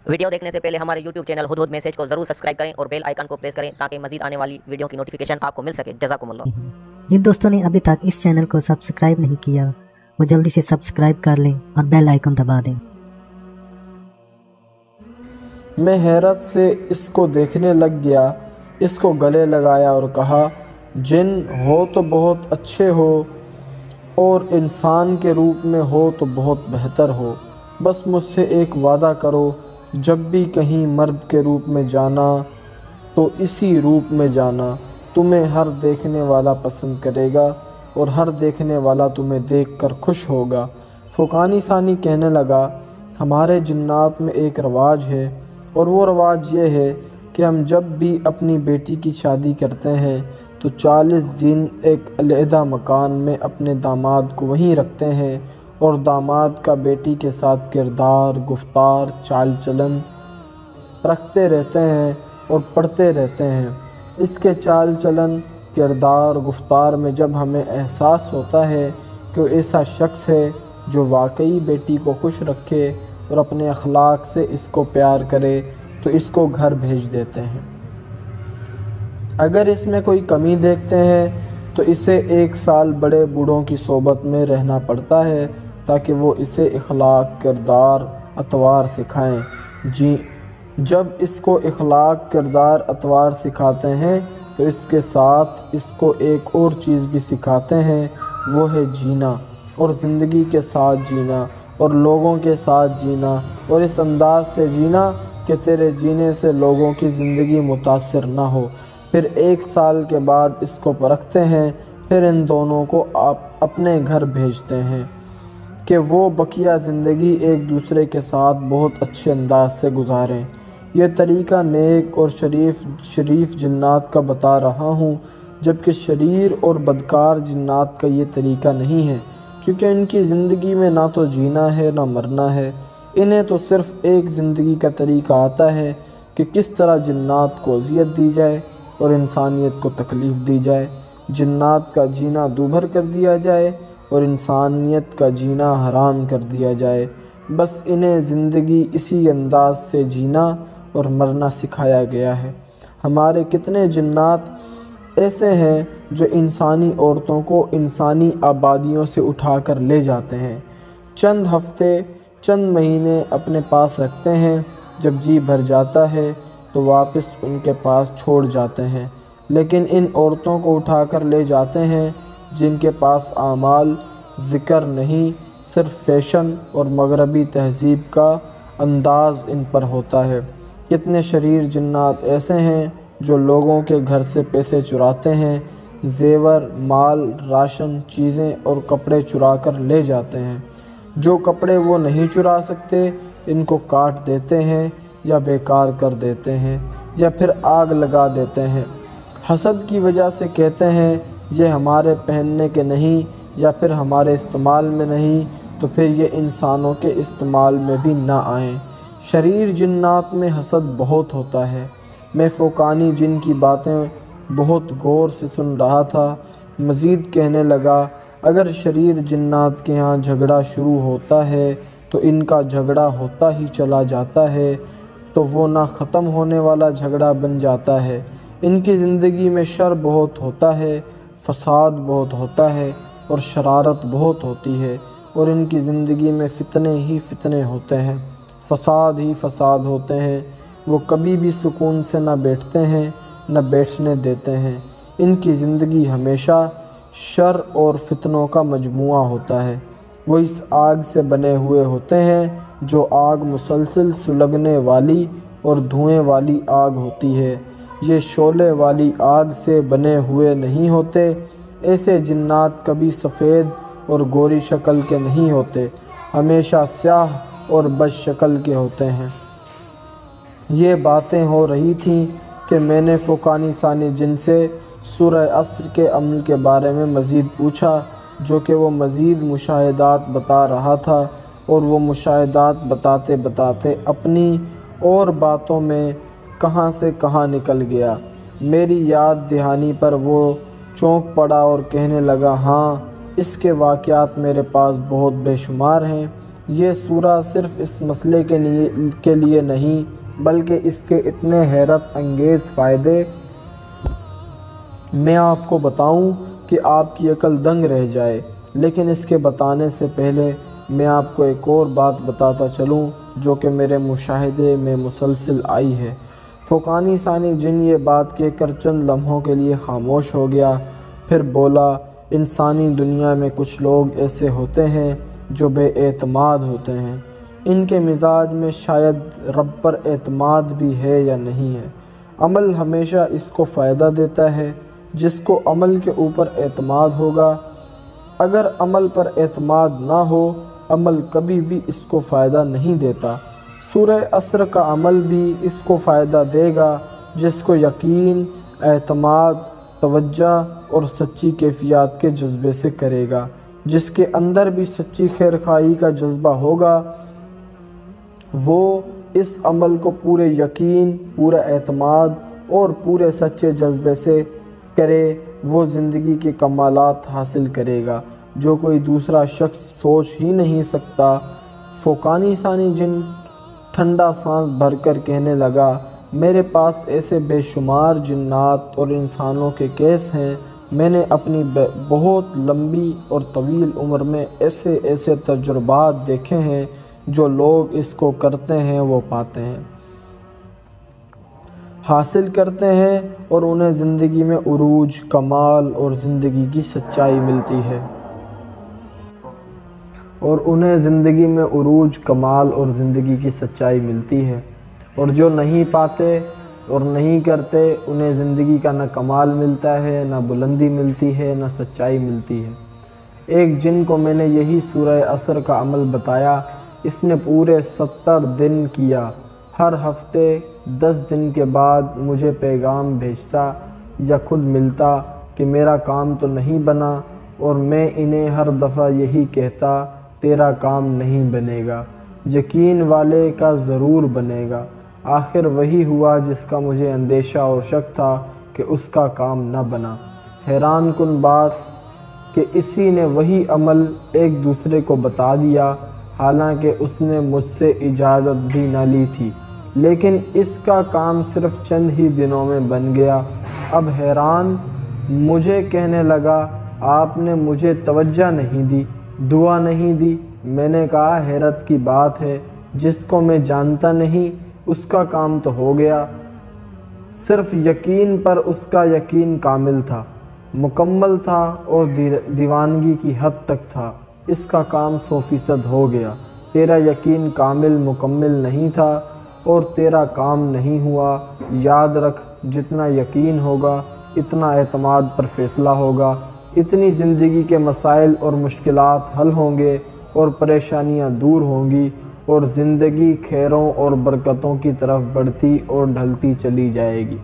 Video دیکھنے سے پہلے ہمارے YouTube چینل ہدہد میسج کو ضرور سبسکرائب کریں اور بیل آئیکن کو پریس کریں تاکہ مزید آنے والی ویڈیو کی نوٹیفیکیشن آپ کو مل سکے۔ جزاکم اللہ۔ جن دوستوں نے ابھی تک اس چینل کو سبسکرائب نہیں کیا وہ جلدی سے سبسکرائب کر لیں اور بیل آئیکن دبا دیں۔ میں حیرت سے اس کو دیکھنے لگ گیا، اس کو گلے لگایا اور کہا، جن ہو تو بہت اچھے ہو اور انسان کے روپ میں ہو تو بہت بہتر ہو، بس مجھ سے ایک وعدہ کرو، جب بھی کہیں مرد کے روپ میں جانا تو اسی روپ میں جانا، تمہیں ہر دیکھنے والا پسند کرے گا اور ہر دیکھنے والا تمہیں دیکھ کر خوش ہوگا۔ فوقانی ثانی کہنے لگا، ہمارے جنات میں ایک رواج ہے اور وہ رواج یہ ہے کہ ہم جب بھی اپنی بیٹی کی شادی کرتے ہیں تو 40 دن ایک علیحدہ مکان میں اپنے داماد کو وہیں رکھتے ہیں اور داماد کا بیٹی کے ساتھ کردار، گفتار، چال چلن رکھتے رہتے ہیں اور پڑھتے رہتے ہیں۔ اس کے چال چلن، کردار، گفتار میں جب ہمیں احساس ہوتا ہے کہ وہ ایسا شخص ہے جو واقعی بیٹی کو خوش رکھے اور اپنے اخلاق سے اس کو پیار کرے تو اس کو گھر بھیج دیتے ہیں۔ اگر اس میں کوئی کمی دیکھتے ہیں تو اسے 1 سال بڑے بوڑھوں کی صحبت میں رہنا پڑتا ہے تاکہ وہ اسے اخلاق، کردار، اطوار سکھائیں۔ جب اس کو اخلاق، کردار، اطوار سکھاتے ہیں تو اس کے ساتھ اس کو ایک اور چیز بھی سکھاتے ہیں، وہ ہے جینا اور زندگی کے ساتھ جینا اور لوگوں کے ساتھ جینا اور اس انداز سے جینا کہ تیرے جینے سے لوگوں کی زندگی متاثر نہ ہو۔ پھر 1 سال کے بعد اس کو پرکھتے ہیں، پھر ان دونوں کو اپنے گھر بھیجتے ہیں کہ وہ بقیہ زندگی ایک دوسرے کے ساتھ بہت اچھے انداز سے گزاریں۔ یہ طریقہ نیک اور شریف جنات کا بتا رہا ہوں، جبکہ شریر اور بدکار جنات کا یہ طریقہ نہیں ہے، کیونکہ ان کی زندگی میں نہ تو جینا ہے نہ مرنا ہے۔ انہیں تو صرف ایک زندگی کا طریقہ آتا ہے کہ کس طرح جنات کو اذیت دی جائے اور انسانیت کو تکلیف دی جائے، جنات کا جینا دوبھر کر دیا جائے اور انسانیت کا جینا حرام کر دیا جائے۔ بس انہیں زندگی اسی انداز سے جینا اور مرنا سکھایا گیا ہے۔ ہمارے کتنے جنات ایسے ہیں جو انسانی عورتوں کو انسانی آبادیوں سے اٹھا کر لے جاتے ہیں، چند ہفتے، چند مہینے اپنے پاس رکھتے ہیں، جب جی بھر جاتا ہے تو واپس ان کے پاس چھوڑ جاتے ہیں۔ لیکن ان عورتوں کو اٹھا کر لے جاتے ہیں جن کے پاس اعمال، ذکر نہیں، صرف فیشن اور مغربی تہذیب کا انداز ان پر ہوتا ہے۔ کتنے شریر جنات ایسے ہیں جو لوگوں کے گھر سے پیسے چراتے ہیں، زیور، مال، راشن، چیزیں اور کپڑے چرا کر لے جاتے ہیں۔ جو کپڑے وہ نہیں چرا سکتے ان کو کاٹ دیتے ہیں یا بیکار کر دیتے ہیں یا پھر آگ لگا دیتے ہیں۔ حسد کی وجہ سے کہتے ہیں یہ ہمارے پہننے کے نہیں یا پھر ہمارے استعمال میں نہیں، تو پھر یہ انسانوں کے استعمال میں بھی نہ آئیں۔ شریر جنات میں حسد بہت ہوتا ہے۔ میں فوقانی جن کی باتیں بہت غور سے سن رہا تھا، مزید کہنے لگا، اگر شریر جنات کے ہاں جھگڑا شروع ہوتا ہے تو ان کا جھگڑا ہوتا ہی چلا جاتا ہے، تو وہ نہ ختم ہونے والا جھگڑا بن جاتا ہے۔ ان کی زندگی میں شر بہت ہوتا ہے، فساد بہت ہوتا ہے اور شرارت بہت ہوتی ہے، اور ان کی زندگی میں فتنے ہی فتنے ہوتے ہیں، فساد ہی فساد ہوتے ہیں۔ وہ کبھی بھی سکون سے نہ بیٹھتے ہیں نہ بیٹھنے دیتے ہیں۔ ان کی زندگی ہمیشہ شر اور فتنوں کا مجموعہ ہوتا ہے۔ وہ اس آگ سے بنے ہوئے ہوتے ہیں جو آگ مسلسل سلگنے والی اور دھوئیں والی آگ ہوتی ہے۔ یہ شعلے والی آگ سے بنے ہوئے نہیں ہوتے۔ ایسے جنات کبھی سفید اور گوری شکل کے نہیں ہوتے، ہمیشہ سیاہ اور بد شکل کے ہوتے ہیں۔ یہ باتیں ہو رہی تھیں کہ میں نے فوقانی ثانی جن سے سورہ عصر کے عمل کے بارے میں مزید پوچھا، جو کہ وہ مزید مشاہدات بتا رہا تھا، اور وہ مشاہدات بتاتے بتاتے اپنی اور باتوں میں کہاں سے کہاں نکل گیا۔ میری یاد دہانی پر وہ چونک پڑا اور کہنے لگا، ہاں، اس کے واقعات میرے پاس بہت بے شمار ہیں، یہ سورہ صرف اس مسئلے کے لیے نہیں بلکہ اس کے اتنے حیرت انگیز فائدے میں آپ کو بتاؤں کہ آپ کی عقل دنگ رہ جائے، لیکن اس کے بتانے سے پہلے میں آپ کو ایک اور بات بتاتا چلوں جو کہ میرے مشاہدے میں مسلسل آئی ہے۔ فوقانی ثانی جن یہ بات کہہ کر چند لمحوں کے لیے خاموش ہو گیا، پھر بولا، انسانی دنیا میں کچھ لوگ ایسے ہوتے ہیں جو بے اعتماد ہوتے ہیں۔ ان کے مزاج میں شاید رب پر اعتماد بھی ہے یا نہیں ہے۔ عمل ہمیشہ اس کو فائدہ دیتا ہے جس کو عمل کے اوپر اعتماد ہوگا۔ اگر عمل پر اعتماد نہ ہو، عمل کبھی بھی اس کو فائدہ نہیں دیتا۔ سورہ عصر کا عمل بھی اس کو فائدہ دے گا جس کو یقین، اعتماد، توجہ اور سچی کیفیات کے جذبے سے کرے گا۔ جس کے اندر بھی سچی خیرخواہی کا جذبہ ہوگا وہ اس عمل کو پورے یقین، پورا اعتماد اور پورے سچے جذبے سے کرے، وہ زندگی کے کمالات حاصل کرے گا جو کوئی دوسرا شخص سوچ ہی نہیں سکتا۔ فوقانی ثانی جن ٹھنڈا سانس بھر کر کہنے لگا، میرے پاس ایسے بے شمار جنات اور انسانوں کے کیس ہیں، میں نے اپنی بہت لمبی اور طویل عمر میں ایسے تجربات دیکھے ہیں، جو لوگ اس کو کرتے ہیں وہ پاتے ہیں، حاصل کرتے ہیں اور انہیں زندگی میں عروج، کمال اور زندگی کی سچائی ملتی ہے۔ اور جو نہیں پاتے اور نہیں کرتے انہیں زندگی کا نہ کمال ملتا ہے، نہ بلندی ملتی ہے، نہ سچائی ملتی ہے۔ ایک جن کو میں نے یہی سورہ عصر کا عمل بتایا، اس نے پورے 70 دن کیا، ہر ہفتے 10 دن کے بعد مجھے پیغام بھیجتا یا خود ملتا کہ میرا کام تو نہیں بنا، اور میں انہیں ہر دفعہ یہی کہتا، تیرا کام نہیں بنے گا، یقین والے کا ضرور بنے گا۔ آخر وہی ہوا جس کا مجھے اندیشہ اور شک تھا کہ اس کا کام نہ بنا۔ حیران کن بات کہ اسی نے وہی عمل ایک دوسرے کو بتا دیا، حالانکہ اس نے مجھ سے اجازت بھی نہ لی تھی، لیکن اس کا کام صرف چند ہی دنوں میں بن گیا۔ اب حیران مجھے کہنے لگا، آپ نے مجھے توجہ نہیں دی، دعا نہیں دی۔ میں نے کہا، حیرت کی بات ہے، جس کو میں جانتا نہیں اس کا کام تو ہو گیا۔ صرف یقین پر اس کا یقین کامل تھا، مکمل تھا اور دیوانگی کی حد تک تھا، اس کا کام 100% ہو گیا۔ تیرا یقین کامل مکمل نہیں تھا اور تیرا کام نہیں ہوا۔ یاد رکھ، جتنا یقین ہوگا اتنا اعتماد پر فیصلہ ہوگا، اتنی زندگی کے مسائل اور مشکلات حل ہوں گے اور پریشانیاں دور ہوں گی، اور زندگی خیروں اور برکتوں کی طرف بڑھتی اور ڈھلتی چلی جائے گی۔